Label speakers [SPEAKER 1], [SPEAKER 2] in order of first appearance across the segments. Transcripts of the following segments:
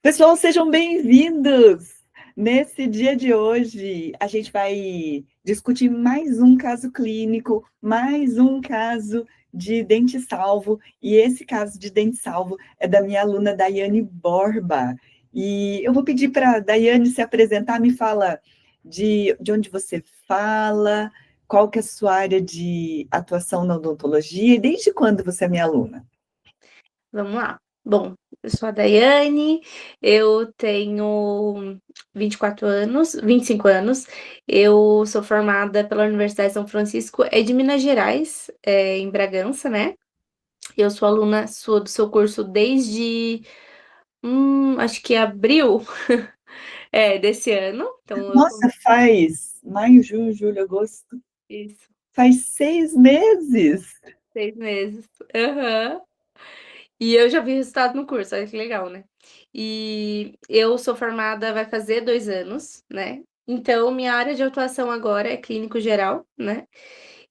[SPEAKER 1] Pessoal, sejam bem-vindos! Nesse dia de hoje, a gente vai discutir mais um caso clínico, mais um caso de dente salvo, e esse caso de dente salvo é da minha aluna Daiane Borba. E eu vou pedir para a Daiane se apresentar, me fala de onde você fala, qual que é a sua área de atuação na odontologia e desde quando você é minha aluna?
[SPEAKER 2] Vamos lá. Bom, eu sou a Daiane, eu tenho 24 anos, 25 anos, eu sou formada pela Universidade São Francisco, é de Minas Gerais, em Bragança, né? Eu sou aluna sua do seu curso desde, acho que abril, desse ano, então eu
[SPEAKER 1] Nossa, faz maio, junho, julho, agosto.
[SPEAKER 2] isso,
[SPEAKER 1] Faz 6 meses.
[SPEAKER 2] 6 meses. Aham. E eu já vi resultado no curso, olha que legal, né? E eu sou formada, vai fazer 2 anos, né? Então, minha área de atuação agora é clínico geral, né?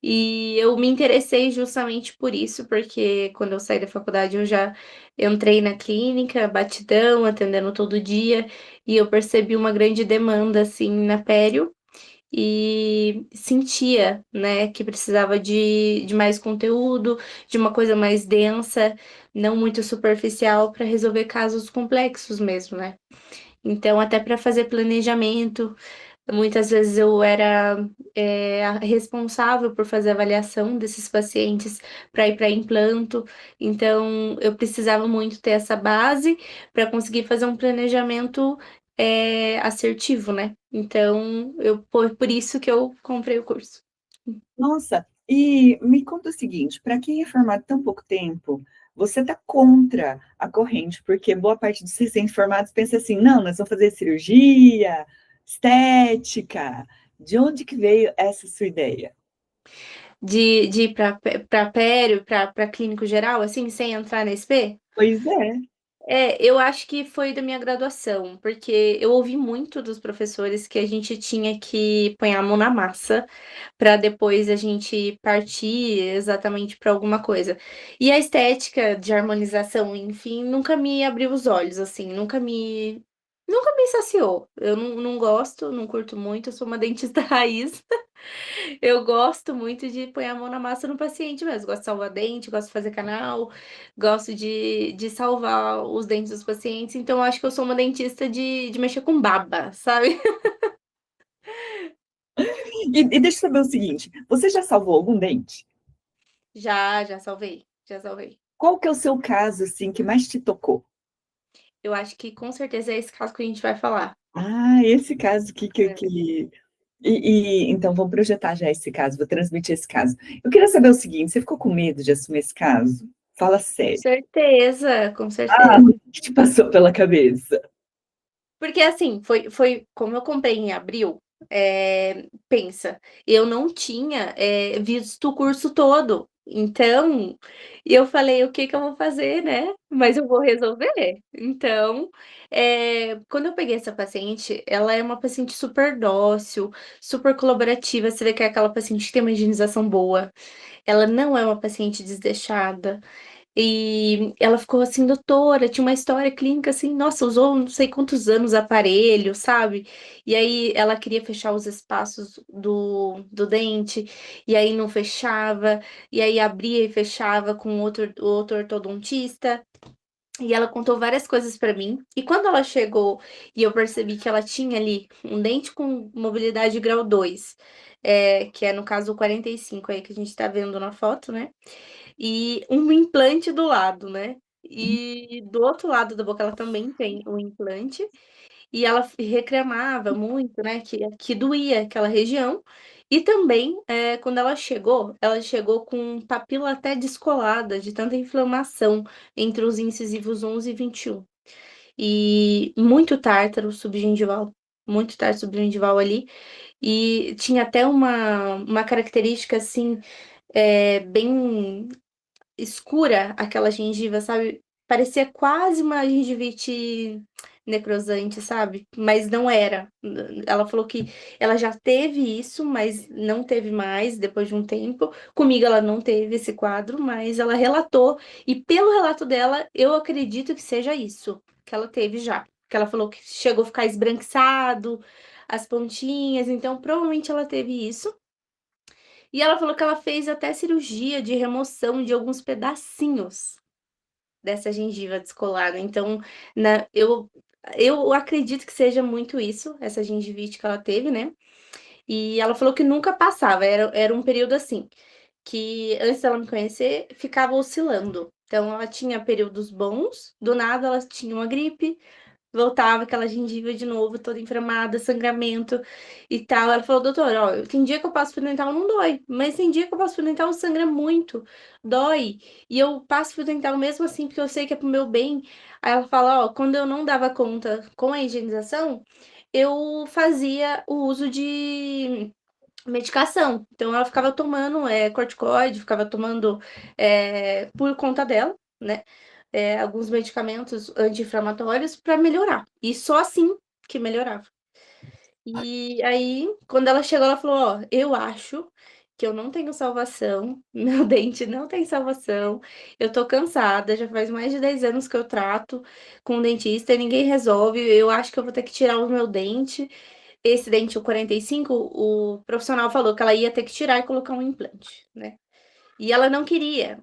[SPEAKER 2] E eu me interessei justamente por isso, porque quando eu saí da faculdade eu já entrei na clínica, batidão, atendendo todo dia, e eu percebi uma grande demanda, assim, na pério, e sentia, né, que precisava de mais conteúdo, de uma coisa mais densa, não muito superficial, para resolver casos complexos mesmo, né? Então, até para fazer planejamento, muitas vezes eu era a responsável por fazer a avaliação desses pacientes para ir para implanto, então eu precisava muito ter essa base para conseguir fazer um planejamento assertivo, né? Então, por isso que eu comprei o curso.
[SPEAKER 1] Nossa, e me conta o seguinte, para quem é formado há tão pouco tempo, você está contra a corrente, porque boa parte dos recém-formados pensa assim, não, nós vamos fazer cirurgia, estética. De onde que veio essa sua ideia?
[SPEAKER 2] De ir para pério, para clínico geral, assim, sem entrar na SP?
[SPEAKER 1] Pois é.
[SPEAKER 2] Eu acho que foi da minha graduação, porque eu ouvi muito dos professores que a gente tinha que pôr a mão na massa para depois a gente partir exatamente para alguma coisa. E a estética de harmonização, enfim, nunca me abriu os olhos, assim, nunca me saciou. Eu não gosto, não curto muito, eu sou uma dentista raiz. Eu gosto muito de pôr a mão na massa no paciente mesmo. Gosto de salvar dente, gosto de fazer canal, gosto de salvar os dentes dos pacientes. Então, eu acho que eu sou uma dentista de mexer com baba, sabe?
[SPEAKER 1] E deixa eu saber o seguinte, você já salvou algum dente?
[SPEAKER 2] Já salvei, já salvei.
[SPEAKER 1] Qual que é o seu caso, assim, que mais te tocou?
[SPEAKER 2] Eu acho que com certeza é esse caso que a gente vai falar.
[SPEAKER 1] Ah, esse caso aqui que,
[SPEAKER 2] É.
[SPEAKER 1] que... então vamos projetar já esse caso, vou transmitir esse caso. Eu queria saber o seguinte, você ficou com medo de assumir esse caso? Fala
[SPEAKER 2] Com
[SPEAKER 1] sério.
[SPEAKER 2] certeza, com
[SPEAKER 1] Ah,
[SPEAKER 2] certeza.
[SPEAKER 1] o que te passou pela cabeça?
[SPEAKER 2] Porque assim, foi como eu comprei em abril, pensa, eu não tinha, visto o curso todo, então, eu falei: "O que que eu vou fazer, né, mas eu vou resolver". Então, quando eu peguei essa paciente, ela é uma paciente super dócil, super colaborativa, você vê que é aquela paciente que tem uma higienização boa, ela não é uma paciente desleixada, e ela ficou assim, doutora, tinha uma história clínica assim, nossa, usou não sei quantos anos aparelho, sabe? E aí ela queria fechar os espaços do dente, e aí não fechava, e aí abria e fechava com outro ortodontista. E ela contou várias coisas pra mim. E quando ela chegou e eu percebi que ela tinha ali um dente com mobilidade grau 2, que é no caso o 45 aí que a gente tá vendo na foto, né? E um implante do lado, né. E do outro lado da boca ela também tem um implante, e ela reclamava muito, né, que doía aquela região. E também, quando ela chegou com papila até descolada de tanta inflamação entre os incisivos 11 e 21. E muito tártaro subgengival ali, e tinha até uma característica, assim, bem escura aquela gengiva, sabe, parecia quase uma gengivite necrosante, sabe, mas não era. Ela falou que ela já teve isso, mas não teve mais depois de um tempo. Comigo ela não teve esse quadro, mas ela relatou, e pelo relato dela, eu acredito que seja isso. que ela teve já. Que ela falou que chegou a ficar esbranquiçado, as pontinhas, então provavelmente ela teve isso. E ela falou que ela fez até cirurgia de remoção de alguns pedacinhos dessa gengiva descolada. Então, eu acredito que seja muito isso, essa gengivite que ela teve, né. E ela falou que nunca passava, era um período assim, que antes dela me conhecer, ficava oscilando. Então ela tinha períodos bons, do nada ela tinha uma gripe, voltava aquela gengiva de novo, toda inflamada, sangramento e tal. Ela falou: "Doutora, ó, tem dia que eu passo fio dental não dói, mas tem dia que eu passo fio dental sangra muito, dói, e eu passo fio dental mesmo assim, porque eu sei que é para o meu bem". Aí ela fala: "Ó, quando eu não dava conta com a higienização, eu fazia o uso de medicação". Então ela ficava tomando, corticoide, ficava tomando, por conta dela, né, alguns medicamentos anti-inflamatórios para melhorar, e só assim que melhorava. E aí, quando ela chegou, ela falou: "Ó, eu acho que eu não tenho salvação, meu dente não tem salvação, eu tô cansada, já faz mais de 10 anos que eu trato com dentista e ninguém resolve, eu acho que eu vou ter que tirar o meu dente". Esse dente, o 45, o profissional falou que ela ia ter que tirar e colocar um implante, né. E ela não queria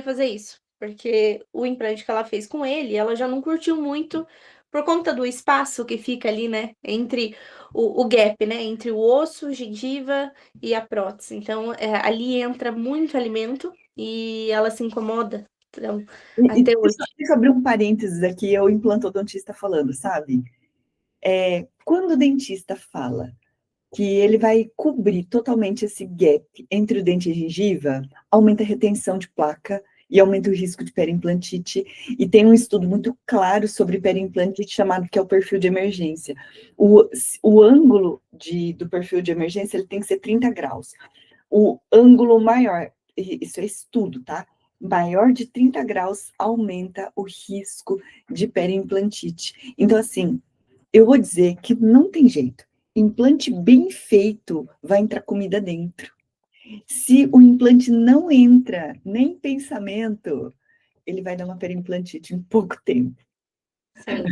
[SPEAKER 2] fazer isso, porque o implante que ela fez com ele, ela já não curtiu muito, por conta do espaço que fica ali, né, entre o gap, né, entre o osso, gengiva e a prótese. Então, ali entra muito alimento e ela se incomoda, então,
[SPEAKER 1] E
[SPEAKER 2] até hoje.
[SPEAKER 1] deixa eu abrir um parênteses aqui, é o implantodontista falando, sabe. Quando o dentista fala que ele vai cobrir totalmente esse gap entre o dente e a gengiva, aumenta a retenção de placa e aumenta o risco de periimplantite. E tem um estudo muito claro sobre periimplantite chamado que é o perfil de emergência. O ângulo do perfil de emergência ele tem que ser 30 graus. O ângulo maior, isso é estudo, tá? Maior de 30 graus aumenta o risco de periimplantite. Então, assim, eu vou dizer que não tem jeito. Implante bem feito vai entrar comida dentro. Se o implante não entra nem pensamento, ele vai dar uma periimplantite em pouco tempo.
[SPEAKER 2] Sim.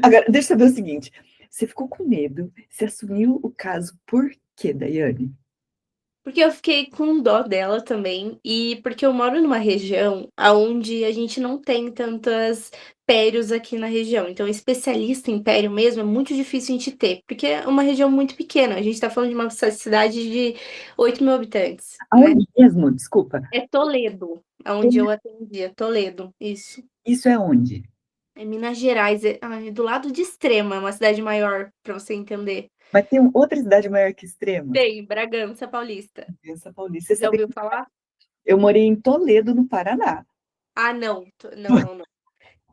[SPEAKER 1] Agora, deixa eu saber o seguinte: você ficou com medo? Você assumiu o caso por quê, Daiane?
[SPEAKER 2] Porque eu fiquei com dó dela também, e porque eu moro numa região aonde a gente não tem tantas périos aqui na região, então especialista em pério mesmo é muito difícil a gente ter, porque é uma região muito pequena, a gente tá falando de uma cidade de 8.000 habitantes, né.
[SPEAKER 1] Aonde mesmo? Desculpa.
[SPEAKER 2] É Toledo, aonde eu atendia, Toledo, isso.
[SPEAKER 1] Isso é onde?
[SPEAKER 2] É Minas Gerais, do lado de Extrema, uma cidade maior, pra você entender.
[SPEAKER 1] Mas tem outra cidade maior que Extrema?
[SPEAKER 2] Tem, Bragança Paulista.
[SPEAKER 1] Pensa Paulista. Você
[SPEAKER 2] Já
[SPEAKER 1] sabe
[SPEAKER 2] ouviu
[SPEAKER 1] que
[SPEAKER 2] falar?
[SPEAKER 1] eu morei em Toledo, no Paraná.
[SPEAKER 2] Ah, não, não, não, não.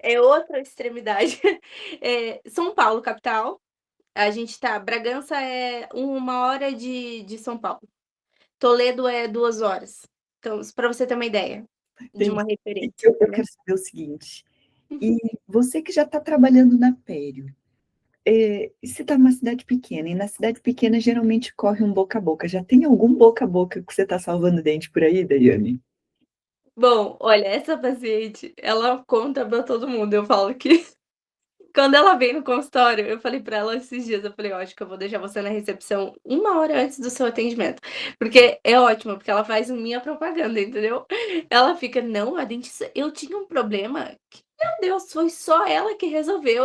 [SPEAKER 2] É outra extremidade. São Paulo, capital. A gente tá Bragança é 1 hora de São Paulo. Toledo é 2 horas. Então, para você ter uma ideia de
[SPEAKER 1] Entendi.
[SPEAKER 2] uma
[SPEAKER 1] E
[SPEAKER 2] referência,
[SPEAKER 1] eu
[SPEAKER 2] entendeu?
[SPEAKER 1] quero saber o seguinte, e você que já está trabalhando na Pério, você está numa cidade pequena, e na cidade pequena geralmente corre um boca a boca. Já tem algum boca a boca que você está salvando dente por aí, Daiane?
[SPEAKER 2] Bom, olha, essa paciente, ela conta pra todo mundo. Eu falo que quando ela vem no consultório, eu falei pra ela esses dias, eu falei: "Eu acho que eu vou deixar você na recepção 1 hora antes do seu atendimento", porque é ótimo, porque ela faz minha propaganda, entendeu. Ela fica: "Não, a dentista eu tinha um problema que, meu Deus, foi só ela que resolveu",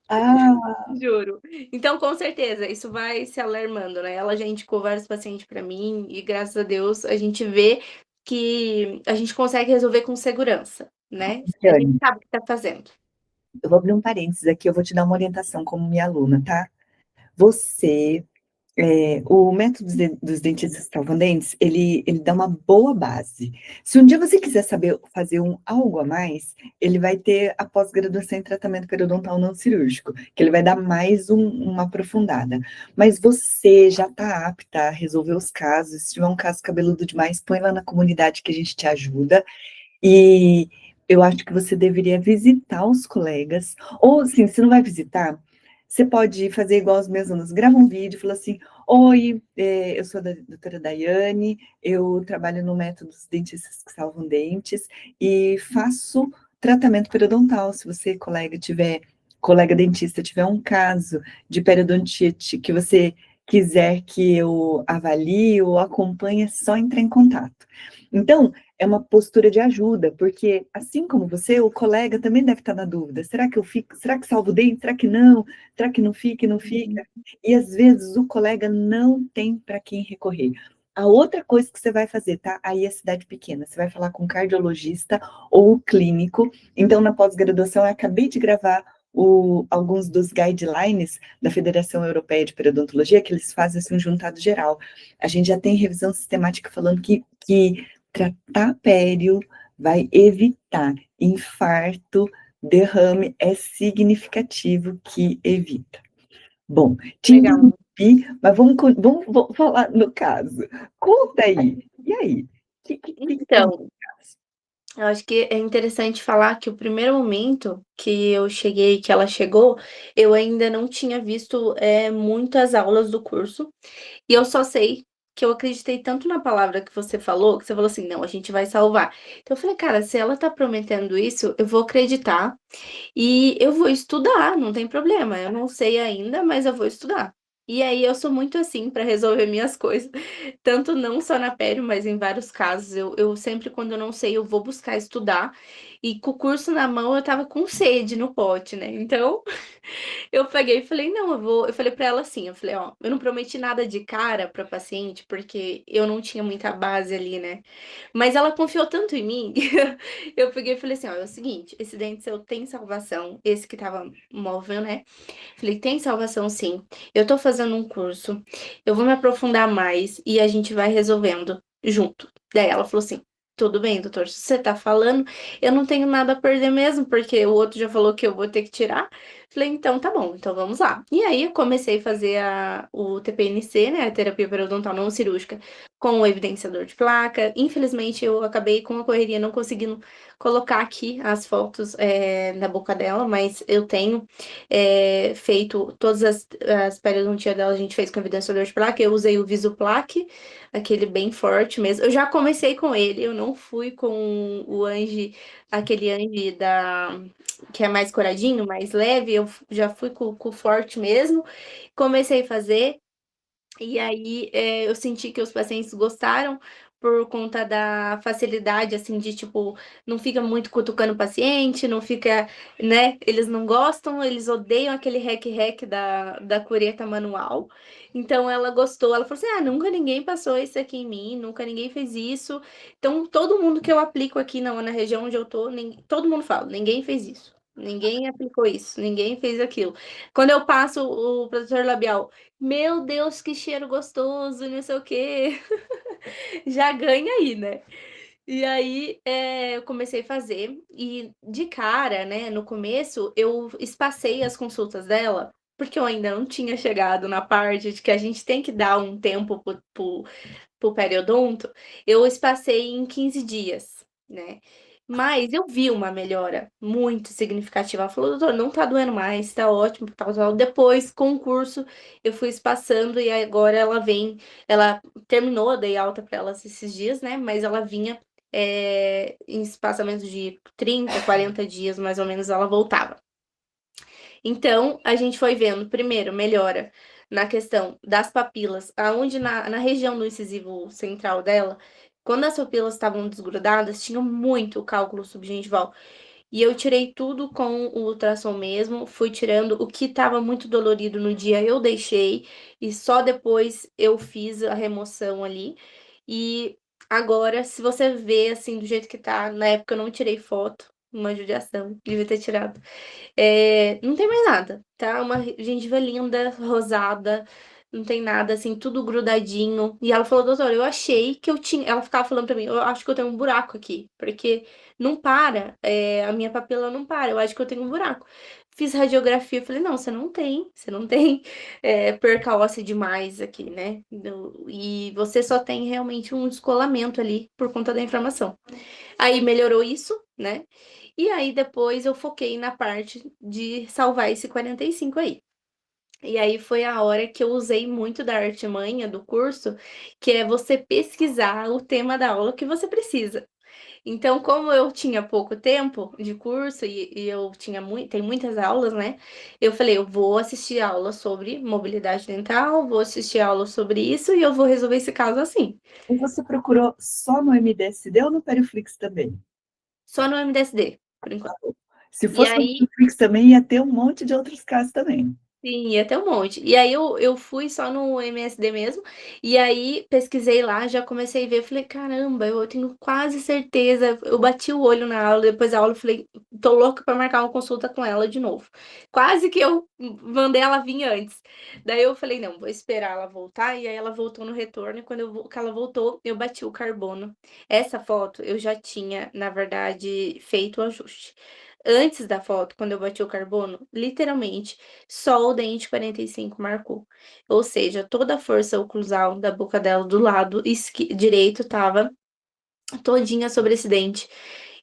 [SPEAKER 1] Ah,
[SPEAKER 2] juro. Então, com certeza, isso vai se alarmando, né. Ela já indicou vários pacientes pra mim e graças a Deus a gente vê que a gente consegue resolver com segurança, né. A gente
[SPEAKER 1] Daiane,
[SPEAKER 2] sabe o que tá fazendo.
[SPEAKER 1] eu vou abrir um parênteses aqui, eu vou te dar uma orientação como minha aluna, tá? Você o método dos dentistas escovandentes, ele dá uma boa base. Se um dia você quiser saber fazer algo a mais, ele vai ter a pós-graduação em tratamento periodontal não cirúrgico, que ele vai dar mais uma aprofundada. Mas você já está apta a resolver os casos. Se tiver um caso cabeludo demais, põe lá na comunidade que a gente te ajuda. E eu acho que você deveria visitar os colegas, ou assim, se não vai visitar, você pode fazer igual os meus alunos, grava um vídeo, fala assim: "Oi, eu sou a doutora Daiane, eu trabalho no método dos dentistas que salvam dentes e faço tratamento periodontal. Se você, colega dentista, tiver um caso de periodontite que você quiser que eu avalie ou acompanhe, é só entrar em contato. Então, é uma postura de ajuda, porque assim como você, o colega também deve estar na dúvida: será que eu fico? Será que salvo o dente? Será que não? Será que não fica e não fica? E às vezes o colega não tem para quem recorrer. A outra coisa que você vai fazer, tá? Aí é cidade pequena, você vai falar com o cardiologista ou o clínico. Então, na pós-graduação, eu acabei de gravar alguns dos guidelines da Federação Europeia de Periodontologia, que eles fazem assim, um juntado geral. A gente já tem revisão sistemática falando que tratar pério vai evitar infarto, derrame, é significativo que evita. Bom, te
[SPEAKER 2] Legal.
[SPEAKER 1] interrompi, mas vamos falar no caso. Conta aí. E aí? Que tem no
[SPEAKER 2] Então,
[SPEAKER 1] caso?
[SPEAKER 2] eu acho que é interessante falar que o primeiro momento que eu cheguei, que ela chegou, eu ainda não tinha visto, muitas aulas do curso, e eu só sei que eu acreditei tanto na palavra que você falou assim: "Não, a gente vai salvar". Então eu falei: "Cara, se ela tá prometendo isso, eu vou acreditar e eu vou estudar, não tem problema, eu não sei ainda, mas eu vou estudar". E aí eu sou muito assim para resolver minhas coisas, tanto não só na pério, mas em vários casos, eu sempre quando eu não sei eu vou buscar estudar, e com o curso na mão eu estava com sede no pote, né, então eu peguei e falei: "Não, eu falei pra ela assim, eu falei: "Ó, eu não prometi nada de cara pra paciente, porque eu não tinha muita base ali, né". Mas ela confiou tanto em mim, eu peguei e falei assim: "Ó, é o seguinte, esse dente seu tem salvação", esse que estava móvel, né. Falei: "Tem salvação sim, eu tô fazendo um curso, eu vou me aprofundar mais e a gente vai resolvendo junto". Daí ela falou assim: "Tudo bem, doutor, se você tá falando, eu não tenho nada a perder mesmo, porque o outro já falou que eu vou ter que tirar". Falei: "Então tá bom, então vamos lá". E aí eu comecei a fazer o TPNC, né, a terapia periodontal não cirúrgica, com o evidenciador de placa. Infelizmente eu acabei com a correria não conseguindo colocar aqui as fotos, da boca dela, mas eu tenho, feito todas as periodontia dela a gente fez com evidenciador de placa, eu usei o Visoplaque, aquele bem forte mesmo. Eu já comecei com ele, eu não fui com o Ange, aquele Ange que é mais coradinho, mais leve, eu já fui com o forte mesmo, comecei a fazer, e aí, eu senti que os pacientes gostaram por conta da facilidade, assim, de tipo, não fica muito cutucando o paciente, não fica, né, eles não gostam, eles odeiam aquele rec-rec da cureta manual. Então ela gostou, ela falou assim: "Ah, nunca ninguém passou isso aqui em mim, nunca ninguém fez isso". Então todo mundo que eu aplico aqui na região onde eu tô, todo mundo fala: "Ninguém fez isso, ninguém aplicou isso, ninguém fez aquilo". Quando eu passo o protetor labial: "Meu Deus, que cheiro gostoso, não sei o quê". Já ganha aí, né. E aí, eu comecei a fazer e de cara, né, no começo eu espacei as consultas dela, porque eu ainda não tinha chegado na parte de que a gente tem que dar um tempo para o periodonto, eu espacei em 15 dias, né. Mas eu vi uma melhora muito significativa. Ela falou: "Doutora, não tá doendo mais, tá ótimo, tal, tal". Depois, com o curso, eu fui espaçando e agora ela terminou, eu dei alta para ela esses dias, né, mas ela vinha, em espaçamento de 30, 40 dias, mais ou menos, ela voltava. Então, a gente foi vendo, primeiro, melhora na questão das papilas, aonde na região do incisivo central dela, quando as papilas estavam desgrudadas, tinha muito cálculo subgengival. E eu tirei tudo com o ultrassom mesmo, fui tirando o que estava muito dolorido no dia, eu deixei, e só depois eu fiz a remoção ali. E agora, se você vê, assim, do jeito que tá, na época eu não tirei foto, uma judiação, devia ter tirado. Não tem mais nada, tá, uma gengiva linda, rosada, não tem nada, assim, tudo grudadinho. E ela falou: "Doutora, eu achei que eu tinha", ela ficava falando pra mim: "Eu acho que eu tenho um buraco aqui, porque não para, a minha papila não para, eu acho que eu tenho um buraco". Fiz radiografia, falei: "Não, você não tem, perca óssea demais aqui, né, e você só tem realmente um descolamento ali por conta da inflamação". Aí melhorou isso, né, e aí depois eu foquei na parte de salvar esse 45 aí. E aí foi a hora que eu usei muito da artimanha do curso, que é você pesquisar o tema da aula que você precisa. Então, como eu tinha pouco tempo de curso e eu tem muitas aulas, né? Eu falei, eu vou assistir aula sobre mobilidade dental, vou assistir aula sobre isso e eu vou resolver esse caso assim.
[SPEAKER 1] E você procurou só no MDSD ou no Periflix também?
[SPEAKER 2] Só no MDSD, por enquanto.
[SPEAKER 1] Se
[SPEAKER 2] E
[SPEAKER 1] fosse no
[SPEAKER 2] aí,
[SPEAKER 1] Periflix também, ia ter um monte de outros casos também.
[SPEAKER 2] sim, ia ter um monte. E aí eu fui só no MSD mesmo, e aí pesquisei lá, já comecei a ver, falei, caramba, eu tenho quase certeza. Eu bati o olho na aula, depois da aula, eu falei, tô louca pra marcar uma consulta com ela de novo. Quase que eu mandei ela vir antes. Daí eu falei, não, vou esperar ela voltar, e aí ela voltou no retorno, e quando que ela voltou, eu bati o carbono. Essa foto eu já tinha, na verdade, feito o ajuste. Antes da foto, quando eu bati o carbono, literalmente, só o dente 45 marcou. Ou seja, toda a força oclusal da boca dela do lado direito estava todinha sobre esse dente.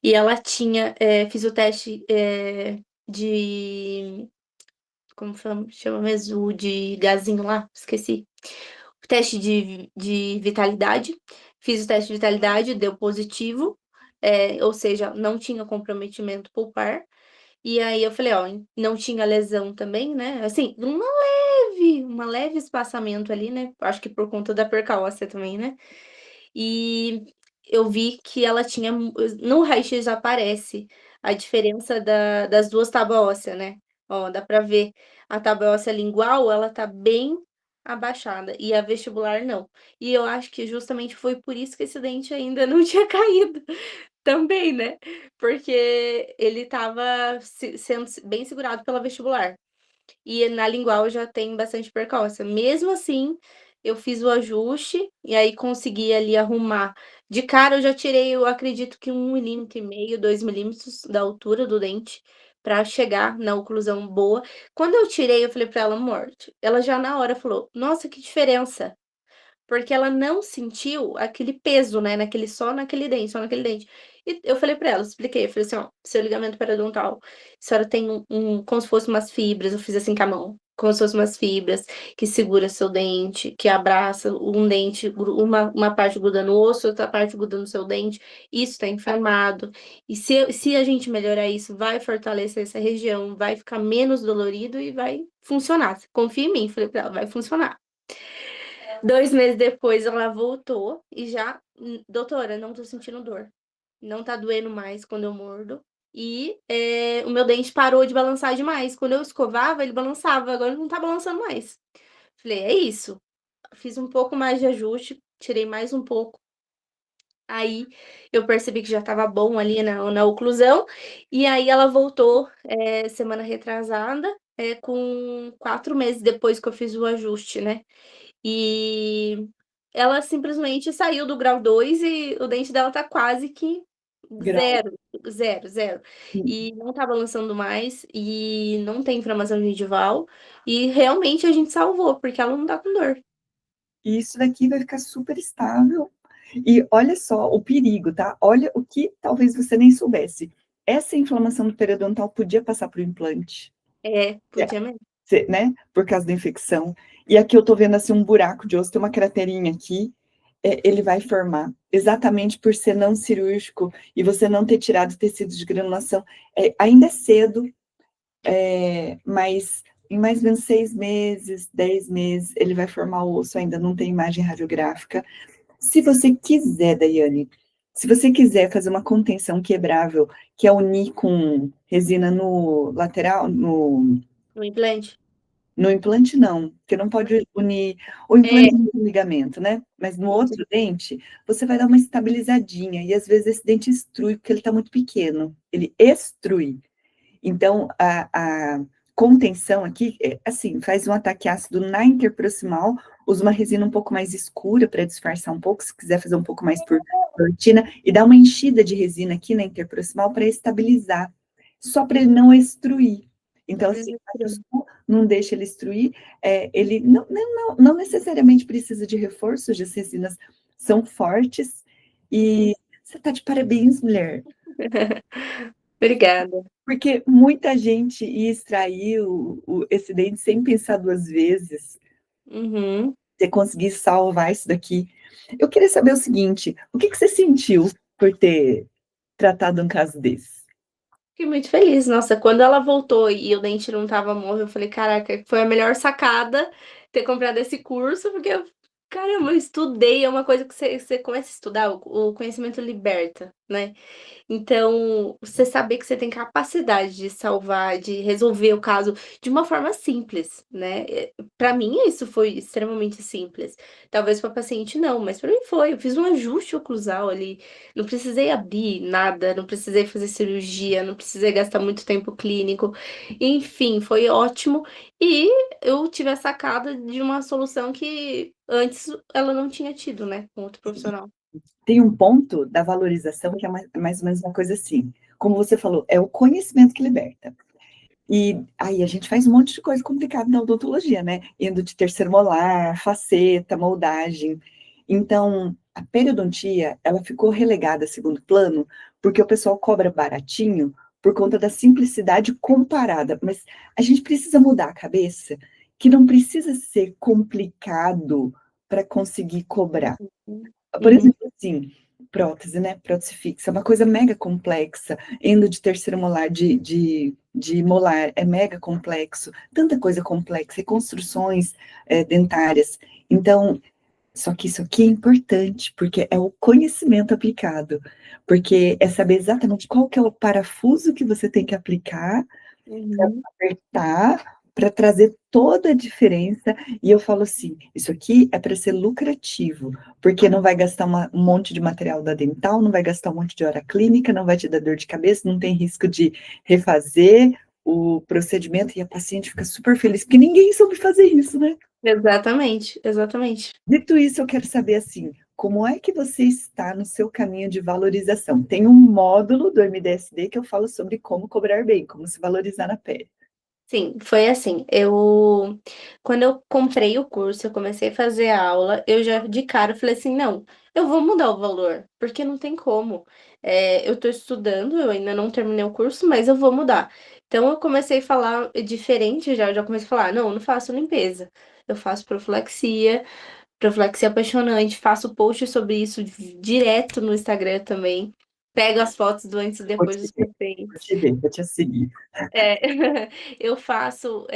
[SPEAKER 2] E ela tinha, fiz o teste de. Como chama mesmo? O de gazinho lá? Esqueci. O teste de vitalidade. Fiz o teste de vitalidade, deu positivo. Ou seja, não tinha comprometimento pulpar. E aí eu falei, ó, não tinha lesão também, né? Assim, uma leve espaçamento ali, né? Acho que por conta da percalça também, né? E eu vi que ela tinha, no raio-x aparece a diferença das duas tábuas ósseas, né? Ó, dá pra ver a tábua óssea lingual, ela tá bem abaixada e a vestibular não. E eu acho que justamente foi por isso que esse dente ainda não tinha caído. Também, né, porque ele estava sendo bem segurado pela vestibular. E na lingual já tem bastante percalço. Mesmo assim, eu fiz o ajuste e aí consegui ali arrumar. De cara eu já tirei, eu acredito que 1,5 mm, 2 milímetros da altura do dente para chegar na oclusão boa. Quando eu tirei, eu falei para ela: "Amor", ela já na hora falou: "Nossa, que diferença". Porque ela não sentiu aquele peso, né, naquele dente, só naquele dente. E eu falei pra ela, expliquei, eu falei assim: "Ó, seu ligamento periodontal, a senhora tem como se fosse umas fibras", eu fiz assim com a mão, como se fosse umas fibras que segura seu dente, que abraça um dente, uma parte gruda no osso, outra parte gruda no seu dente, isso tá inflamado. E se a gente melhorar isso, vai fortalecer essa região, vai ficar menos dolorido e vai funcionar. Confia em mim, falei pra ela: "Vai funcionar". 2 meses depois ela voltou e já: doutora, não tô sentindo dor, não tá doendo mais quando eu mordo e, o meu dente parou de balançar demais, quando eu escovava ele balançava, agora não tá balançando mais". Falei: "É isso". Fiz um pouco mais de ajuste, tirei mais um pouco, aí eu percebi que já estava bom ali na oclusão, e aí ela voltou, semana retrasada, com 4 meses depois que eu fiz o ajuste, né. E ela simplesmente saiu do grau 2 e o dente dela tá quase que
[SPEAKER 1] Grau.
[SPEAKER 2] zero, zero, zero. E não tá balançando mais, e não tem inflamação gengival, e realmente a gente salvou, porque ela não tá com dor.
[SPEAKER 1] E isso daqui vai ficar super estável. E olha só o perigo, tá? Olha o que talvez você nem soubesse. Essa inflamação do periodontal podia passar para o implante,
[SPEAKER 2] É, podia mesmo.
[SPEAKER 1] né? Por causa da infecção. E aqui eu tô vendo assim um buraco de osso, tem uma craterinha aqui. Ele vai formar exatamente por ser não cirúrgico e você não ter tirado tecido de granulação. Ainda é cedo, mas em mais ou menos 6 meses, 10 meses, ele vai formar o osso, ainda não tem imagem radiográfica. Se você quiser, Daiane, se você quiser fazer uma contenção quebrável, que é unir com resina no lateral,
[SPEAKER 2] No implante.
[SPEAKER 1] no implante não, porque não pode unir, o
[SPEAKER 2] É,
[SPEAKER 1] implante é um ligamento, né? Mas no outro dente, você vai dar uma estabilizadinha, e às vezes esse dente estrui, porque ele está muito pequeno, ele estrui. Então, a contenção aqui, assim, faz um ataque ácido na interproximal, usa uma resina um pouco mais escura para disfarçar um pouco, se quiser fazer um pouco mais por cortina, e dá uma enchida de resina aqui na interproximal para estabilizar, só para ele não extruir. Então, assim, não deixa ele extruir, ele não necessariamente precisa de reforços, as resinas são fortes, e você está de parabéns, mulher.
[SPEAKER 2] obrigada.
[SPEAKER 1] Porque muita gente ia extrair esse dente sem pensar duas vezes.
[SPEAKER 2] Uhum.
[SPEAKER 1] Você conseguir salvar isso daqui. Eu queria saber o seguinte: o que você sentiu por ter tratar de um caso desse?
[SPEAKER 2] Fiquei muito feliz. Nossa, quando ela voltou e o dente não estava móvel, eu falei: "Caraca, foi a melhor sacada ter comprado esse curso", porque caramba, eu estudei, é uma coisa que você começa a estudar, o conhecimento liberta, né. Então, você saber que você tem capacidade de salvar, de resolver o caso de uma forma simples, né, pra mim isso foi extremamente simples. Talvez para paciente não, mas para mim foi. Eu fiz um ajuste oclusal ali, não precisei abrir nada, não precisei fazer cirurgia, não precisei gastar muito tempo clínico, enfim, foi ótimo. E eu tive a sacada de uma solução que antes ela não tinha tido, né, com outro profissional.
[SPEAKER 1] Tem um ponto da valorização que é mais ou menos uma coisa assim, como você falou, é o conhecimento que liberta. E aí a gente faz um monte de coisa complicada na odontologia, né, indo de terceiro molar, faceta, moldagem. Então, a periodontia, ela ficou relegada a segundo plano, porque o pessoal cobra baratinho por conta da simplicidade comparada, mas a gente precisa mudar a cabeça, que não precisa ser complicado para conseguir cobrar.
[SPEAKER 2] Uhum.
[SPEAKER 1] Por
[SPEAKER 2] Uhum.
[SPEAKER 1] exemplo, assim, prótese, né, prótese fixa, é uma coisa mega complexa, endo de terceiro molar, de molar, é mega complexo, tanta coisa complexa, reconstruções, dentárias. Então, só que isso aqui é importante, porque é o conhecimento aplicado, porque é saber exatamente qual que é o parafuso que você tem que aplicar
[SPEAKER 2] Uhum.
[SPEAKER 1] apertar para trazer toda a diferença, e eu falo assim: "Isso aqui é para ser lucrativo, porque não vai gastar um monte de material da dental, não vai gastar um monte de hora clínica, não vai te dar dor de cabeça, não tem risco de refazer o procedimento", e a paciente fica super feliz, porque ninguém soube fazer isso, né.
[SPEAKER 2] Exatamente, exatamente.
[SPEAKER 1] Dito isso, eu quero saber, assim, como é que você está no seu caminho de valorização? Tem um módulo do MDSD que eu falo sobre como cobrar bem, como se valorizar na pele.
[SPEAKER 2] Sim, foi assim, eu quando eu comprei o curso, eu comecei a fazer a aula, eu já de cara falei assim: "Não, eu vou mudar o valor, porque não tem como. Eu tô estudando, eu ainda não terminei o curso, mas eu vou mudar". Então eu comecei a falar diferente já, eu já comecei a falar: "Não, eu não faço limpeza, eu faço profilaxia, profilaxia apaixonante", faço post sobre isso direto no Instagram também, pego as fotos do antes e
[SPEAKER 1] Vou
[SPEAKER 2] depois
[SPEAKER 1] te
[SPEAKER 2] dos
[SPEAKER 1] ver, vou
[SPEAKER 2] pacientes.
[SPEAKER 1] te ver, vou te seguir.
[SPEAKER 2] É, eu faço,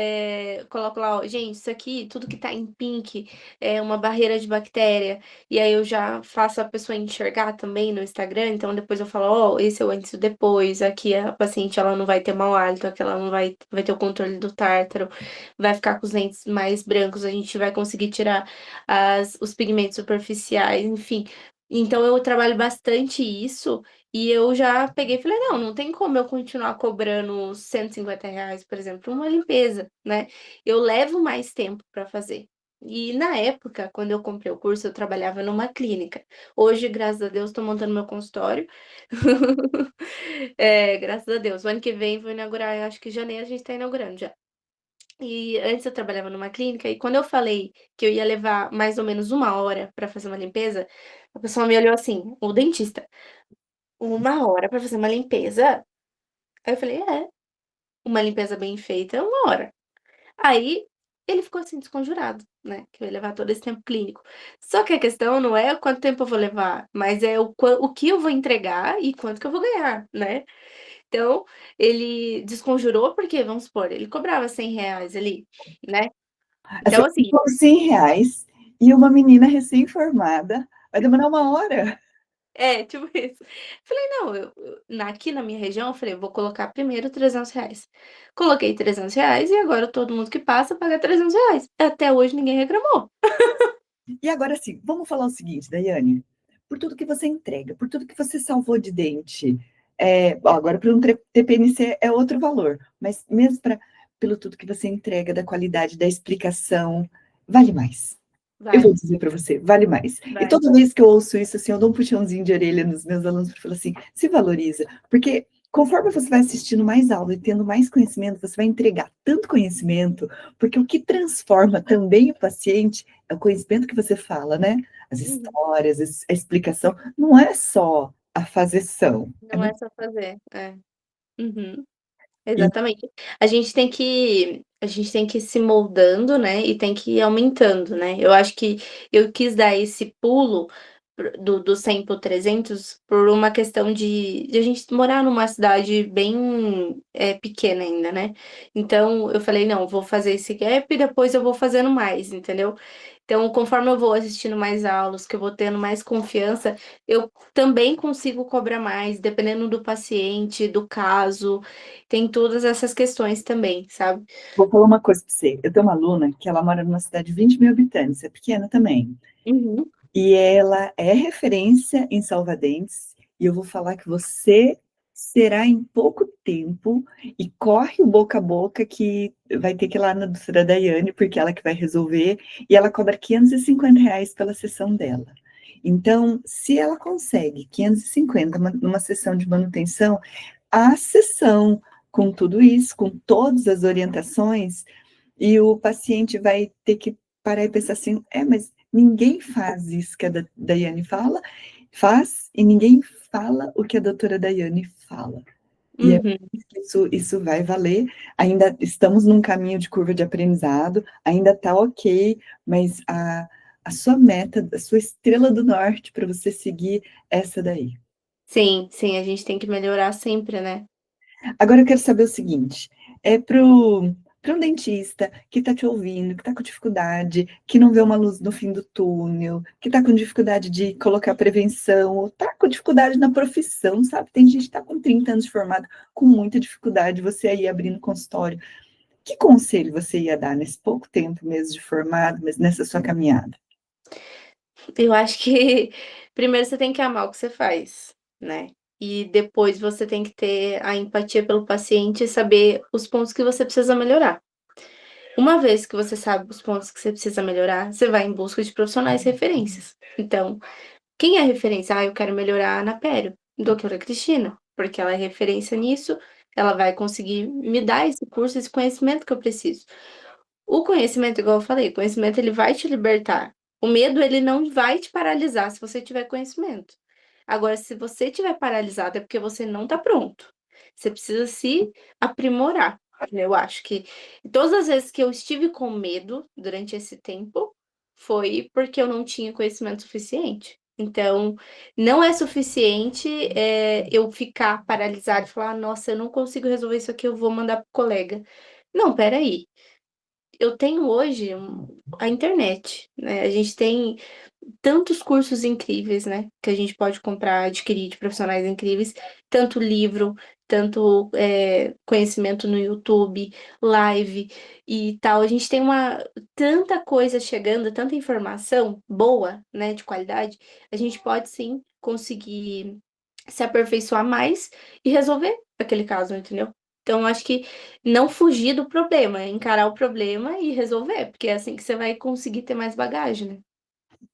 [SPEAKER 2] coloco lá: "Ó, gente, isso aqui, tudo que tá em pink é uma barreira de bactéria", e aí eu já faço a pessoa enxergar também no Instagram, então depois eu falo: "Ó, esse é o antes e o depois, aqui a paciente ela não vai ter mau hálito, aqui ela não vai ter o controle do tártaro, vai ficar com os dentes mais brancos, a gente vai conseguir tirar os pigmentos superficiais", enfim. Então eu trabalho bastante isso e eu já peguei e falei: "Não, não tem como eu continuar cobrando R$ 150, por exemplo, uma limpeza, né, eu levo mais tempo para fazer". E na época, quando eu comprei o curso, eu trabalhava numa clínica. Hoje, graças a Deus, estou montando meu consultório. Graças a Deus. O ano que vem vou inaugurar, eu acho que em janeiro a gente está inaugurando já. E antes eu trabalhava numa clínica e quando eu falei que eu ia levar mais ou menos 1 hora para fazer uma limpeza, a pessoa me olhou assim, o dentista: 1 hora para fazer uma limpeza? Aí eu falei: "É, uma limpeza bem feita é 1 hora". Aí ele ficou assim desconjurado, né, que eu ia levar todo esse tempo clínico. Só que a questão não é quanto tempo eu vou levar, mas é o que eu vou entregar e quanto que eu vou ganhar, né. Então, ele desconjurou, porque vamos supor, ele cobrava R$ 100 ali, né.
[SPEAKER 1] Assim,
[SPEAKER 2] Então assim,
[SPEAKER 1] por R$ 100 e uma menina recém-formada vai demorar 1 hora.
[SPEAKER 2] tipo isso. Falei: "Não, aqui na minha região", eu falei: "Eu vou colocar primeiro R$ 300". Coloquei R$ 300 e agora todo mundo que passa paga R$ 300. Até hoje ninguém reclamou.
[SPEAKER 1] E agora sim, vamos falar o seguinte, Daiane, por tudo que você entrega, por tudo que você salvou de dente, bom, agora para um TPNC é outro valor, mas mesmo pelo tudo que você entrega, da qualidade, da explicação, vale mais. Eu vou
[SPEAKER 2] Vale,
[SPEAKER 1] dizer para você, vale mais. E
[SPEAKER 2] vale.
[SPEAKER 1] toda vez que eu ouço isso, assim, eu dou um puxãozinho de orelha nos meus alunos para falar assim: "Se valoriza", porque conforme você vai assistindo mais aula e tendo mais conhecimento, você vai entregar tanto conhecimento, porque o que transforma também o paciente é o conhecimento que você fala, né, as
[SPEAKER 2] Uhum.
[SPEAKER 1] histórias, a explicação, não é só a fazeção, é
[SPEAKER 2] Não é
[SPEAKER 1] muito
[SPEAKER 2] só fazer. É. Uhum.
[SPEAKER 1] e
[SPEAKER 2] Exatamente. A gente tem que ir se moldando, né, e tem que ir aumentando, né. Eu acho que eu quis dar esse pulo do 100 para o 300 por uma questão de a gente morar numa cidade bem pequena ainda, né? Então eu falei, não, vou fazer esse gap e depois eu vou fazendo mais, entendeu? Então, conforme eu vou assistindo mais aulas, que eu vou tendo mais confiança, eu também consigo cobrar mais, dependendo do paciente, do caso, tem todas essas questões também, sabe?
[SPEAKER 1] Vou falar uma coisa para você. Eu tenho uma aluna que ela mora numa cidade de 20 mil habitantes, é pequena também.
[SPEAKER 2] Uhum.
[SPEAKER 1] E ela é referência em Salvadentes, e eu vou falar que você será em pouco tempo, e corre o boca a boca que vai ter que ir lá na doutora Daiane, porque ela que vai resolver, e ela cobra R$ 550 pela sessão dela. Então, se ela consegue 550 numa sessão de manutenção, a sessão com tudo isso, com todas as orientações, e o paciente vai ter que parar e pensar assim, mas ninguém faz isso que a Daiane faz, e ninguém fala o que a doutora Daiane fala. E
[SPEAKER 2] Uhum.
[SPEAKER 1] isso vai valer. Ainda estamos num caminho de curva de aprendizado, ainda está ok, mas a sua meta, a sua estrela do norte para você seguir essa daí.
[SPEAKER 2] Sim, sim, a gente tem que melhorar sempre, né?
[SPEAKER 1] Agora eu quero saber o seguinte: é para um dentista que está te ouvindo, que está com dificuldade, que não vê uma luz no fim do túnel, que está com dificuldade de colocar prevenção, ou está com dificuldade na profissão, sabe? Tem gente que está com 30 anos de formado, com muita dificuldade, você aí abrindo consultório. Que conselho você ia dar nesse pouco tempo mesmo de formado, mas nessa sua caminhada?
[SPEAKER 2] Eu acho que primeiro você tem que amar o que você faz, né? E depois você tem que ter a empatia pelo paciente e saber os pontos que você precisa melhorar. Uma vez que você sabe os pontos que você precisa melhorar, você vai em busca de profissionais referências. Então, quem é referência? Eu quero melhorar na Pério, doutora Cristina, porque ela é referência nisso, ela vai conseguir me dar esse curso, esse conhecimento que eu preciso. O conhecimento, igual eu falei, o conhecimento ele vai te libertar. O medo ele não vai te paralisar se você tiver conhecimento. Agora, se você tiver paralisado, é porque você não está pronto. Você precisa se aprimorar. Eu acho que todas as vezes que eu estive com medo durante esse tempo, foi porque eu não tinha conhecimento suficiente. Então, não é suficiente eu ficar paralisado e falar, nossa, eu não consigo resolver isso aqui, eu vou mandar para o colega. Não, peraí. Eu tenho hoje a internet, né? A gente tem tantos cursos incríveis, né? Que a gente pode comprar, adquirir de profissionais incríveis, tanto livro, tanto conhecimento no YouTube, live e tal. A gente tem tanta coisa chegando, tanta informação boa, né? De qualidade. A gente pode sim conseguir se aperfeiçoar mais e resolver aquele caso, entendeu? Então, acho que não fugir do problema, é encarar o problema e resolver, porque é assim que você vai conseguir ter mais bagagem, né?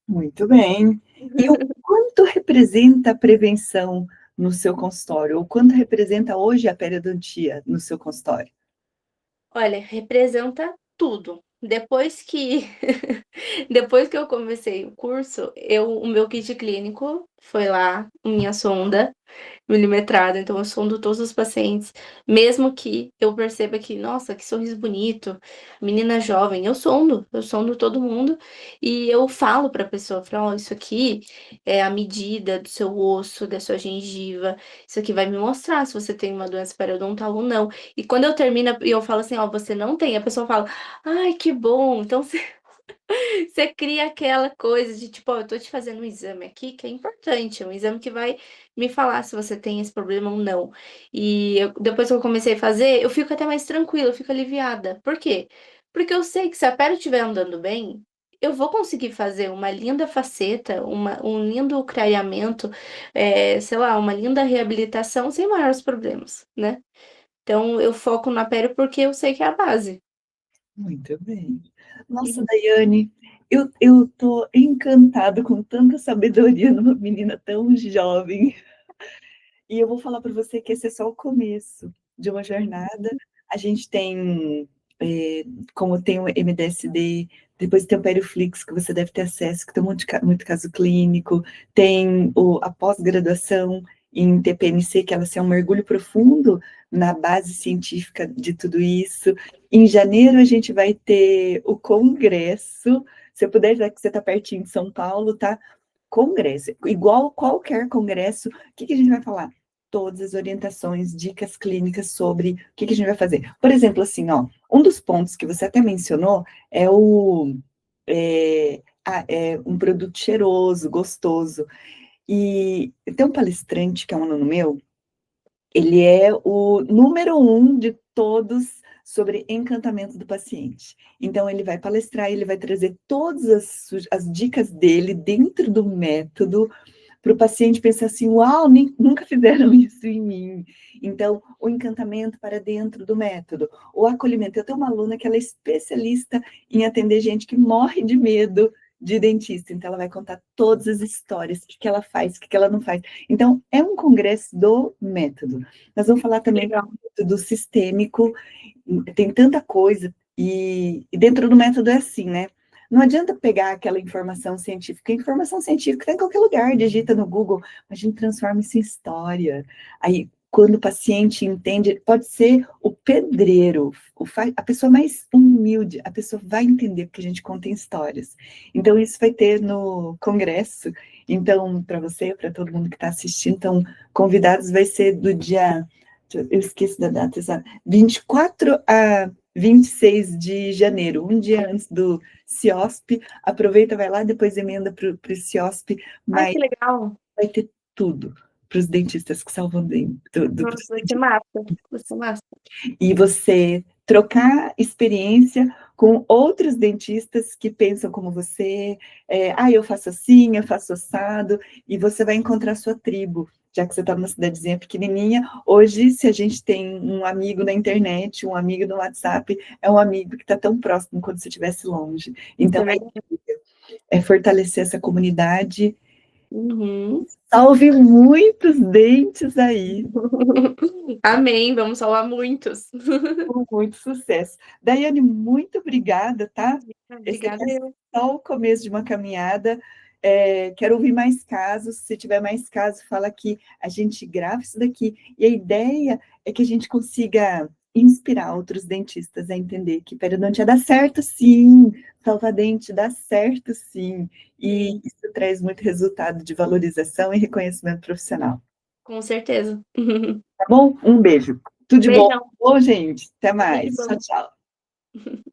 [SPEAKER 1] Muito bem. E o quanto representa a prevenção no seu consultório? Ou quanto representa hoje a periodontia no seu consultório?
[SPEAKER 2] Olha, representa tudo. Depois que eu comecei o curso, o meu kit clínico foi lá, minha sonda milimetrada, então eu sondo todos os pacientes, mesmo que eu perceba que, nossa, que sorriso bonito, menina jovem, eu sondo todo mundo e eu falo para a pessoa, falo, ó, isso aqui é a medida do seu osso, da sua gengiva, isso aqui vai me mostrar se você tem uma doença periodontal ou não. E quando eu termino e eu falo assim, ó, você não tem, a pessoa fala, ai, que bom, então você cria aquela coisa de tipo, ó, eu tô te fazendo um exame aqui que é importante, é um exame que vai me falar se você tem esse problema ou não. E depois que eu comecei a fazer, eu fico até mais tranquila, eu fico aliviada. Por quê? Porque eu sei que se a pele estiver andando bem, eu vou conseguir fazer uma linda faceta, um lindo clareamento, sei lá, uma linda reabilitação sem maiores problemas, né? Então eu foco na pele porque eu sei que é a base.
[SPEAKER 1] Muito bem. Nossa, Daiane, eu estou encantada com tanta sabedoria numa menina tão jovem. E eu vou falar para você que esse é só o começo de uma jornada. A gente tem, como tem o MDSD, depois tem o Periflix, que você deve ter acesso, que tem muito caso clínico, tem a pós-graduação em TPNC, que ela é um mergulho profundo na base científica de tudo isso. Em janeiro a gente vai ter o congresso, se eu puder, já que você está pertinho de São Paulo, tá? congresso, igual qualquer congresso, o que a gente vai falar? Todas as orientações, dicas clínicas sobre o que a gente vai fazer. Por exemplo, assim, ó, um dos pontos que você até mencionou é um produto cheiroso, gostoso. E tem um palestrante que é um aluno meu, ele é o número 1 de todos sobre encantamento do paciente. Então, ele vai palestrar, ele vai trazer todas as dicas dele dentro do método, para o paciente pensar assim, uau, nunca fizeram isso em mim. Então, o encantamento para dentro do método, o acolhimento. Eu tenho uma aluna que ela é especialista em atender gente que morre de medo de dentista, então ela vai contar todas as histórias, o que ela faz, o que ela não faz. Então, é um congresso do método. Nós vamos falar também do método sistêmico, tem tanta coisa, e dentro do método é assim, né? Não adianta pegar aquela informação científica. A informação científica está em qualquer lugar, digita no Google, a gente transforma isso em história. Aí, quando o paciente entende, pode ser o pedreiro, a pessoa mais humilde, a pessoa vai entender porque a gente conta em histórias. Então, isso vai ter no congresso. Então, para você, para todo mundo que está assistindo, então, convidados vai ser do dia, eu esqueci da data exata, 24 a 26 de janeiro, um dia antes do CIOSP, aproveita, vai lá, depois emenda para o CIOSP, mas
[SPEAKER 2] que legal.
[SPEAKER 1] vai ter tudo para os dentistas que salvam dentro
[SPEAKER 2] Nossa, vai ser massa, vai ser massa.
[SPEAKER 1] E você trocar experiência com outros dentistas que pensam como você, eu faço assim, eu faço assado, e você vai encontrar a sua tribo, já que você está numa cidadezinha pequenininha. Hoje, se a gente tem um amigo na internet, um amigo no WhatsApp, é um amigo que está tão próximo quando você estivesse longe. Então, é fortalecer essa comunidade.
[SPEAKER 2] Uhum.
[SPEAKER 1] Salve muitos dentes aí.
[SPEAKER 2] Amém, vamos salvar muitos.
[SPEAKER 1] Com muito sucesso. Daiane, muito obrigada, tá? Esse
[SPEAKER 2] Obrigada
[SPEAKER 1] é
[SPEAKER 2] eu.
[SPEAKER 1] só o começo de uma caminhada. Quero ouvir mais casos. Se tiver mais casos, fala aqui. A gente grava isso daqui. E a ideia é que a gente consiga inspirar outros dentistas a entender que periodontia dá certo, sim. Salva-dente dá certo, sim. E isso traz muito resultado de valorização e reconhecimento profissional.
[SPEAKER 2] Com certeza.
[SPEAKER 1] Tá bom? Um beijo. Tudo de bom.
[SPEAKER 2] Beijão.
[SPEAKER 1] Bom, gente. Até
[SPEAKER 2] Tudo de
[SPEAKER 1] mais. Tchau,
[SPEAKER 2] bom.
[SPEAKER 1] tchau.